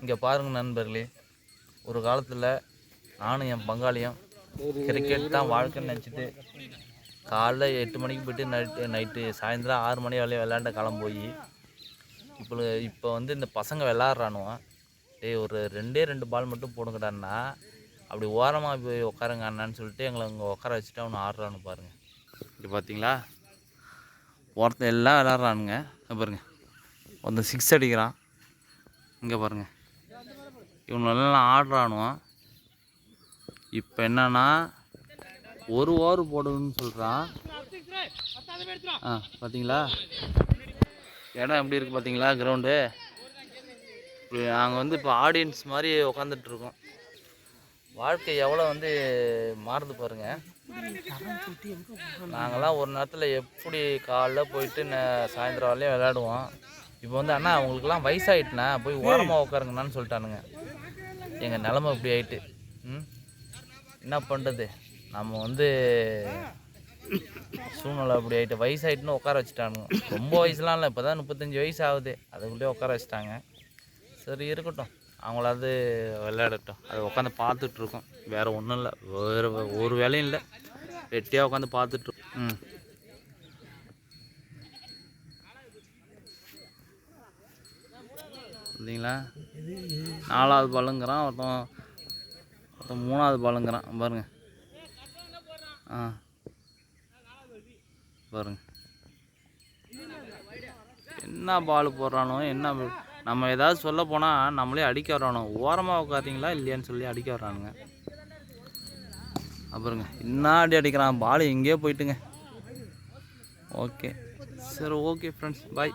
இங்கே பாருங்கள் நண்பர்களே, ஒரு காலத்தில் நானும் என் பங்காளியும் கிரிக்கெட் தான் வாழ்க்கைன்னு நினச்சிட்டு காலைல 8 மணிக்கு போய்ட்டு நைட்டு சாயந்தரம் 6 மணி வரையும் விளையாண்ட காலம் போய் இப்போ வந்து இந்த பசங்க விளாட்றானுவோ, ஒரு 2 பால் மட்டும் போடுங்கடான்னா அப்படி ஓரமாக போய் உட்காருங்க அண்ணான்னு சொல்லிட்டு எங்களை அங்கே உட்கார வச்சுட்டு அவனை ஆடுறான்னு பாருங்கள். இங்கே பார்த்தீங்களா, ஒருத்தன் எல்லாம் விளாட்றானுங்க. பாருங்கள், ஒருத்தன் 6 அடிக்கிறான். இங்கே பாருங்கள், இவனெல்லாம் ஆடுறானுவோம். இப்போ என்னன்னா 1 ஓவர் போடுன்னு சொல்கிறான். பார்த்தீங்களா இடம் எப்படி இருக்குது பார்த்தீங்களா கிரவுண்டு. இப்படி நாங்கள் வந்து இப்போ ஆடியன்ஸ் மாதிரி உட்காந்துட்ருக்கோம். வாழ்க்கை எவ்வளோ வந்து மாறுது பாருங்கள். நாங்கள்லாம் ஒரு நேரத்தில் எப்படி காலைல போயிட்டு சாயந்தரம் வரலையும் விளையாடுவோம். இப்போ வந்து அண்ணா அவங்களுக்குலாம் வயசாகிட்டுண்ணா போய் ஓரமாக உட்காருங்கண்ணான்னு சொல்லிட்டானுங்க. எங்கள் நிலமை இப்படி ஆகிட்டு என்ன பண்ணுறது, நம்ம வந்து சூழ்நிலை அப்படி ஆகிட்டு வயசாகிட்டுன்னு உட்கார வச்சுட்டானுங்க. ரொம்ப வயசுலாம் இல்லை, இப்போ தான் 35 வயசு ஆகுது, அதுக்குள்ளேயே உட்கார வச்சுட்டாங்க. சரி இருக்கட்டும், அவங்களாவது விளையாடட்டும். அதை உட்காந்து பார்த்துட்ருக்கோம். வேறு ஒன்றும் இல்லை, வேறு ஒரு வேலையும் இல்லை, வெட்டியாக உட்காந்து பார்த்துட்ருக்கோம். பார்த்தீங்களா, 4வது பாலுங்கிறான், ஒருத்தன் 3வது பாலுங்கிறான். பாருங்கள், பாருங்க என்ன பால் போடுறானோ என்ன. நம்ம ஏதாவது சொல்ல போனால் நம்மளே அடிக்க வரானோ, ஓரமாக உட்காரீங்களா இல்லையான்னு சொல்லி அடிக்க வரானுங்க. அப்புறங்க என்ன அடி அடிக்கிறான், பால் எங்கேயோ போயிட்டுங்க. ஓகே, சரி, ஓகே ஃப்ரெண்ட்ஸ், பாய்.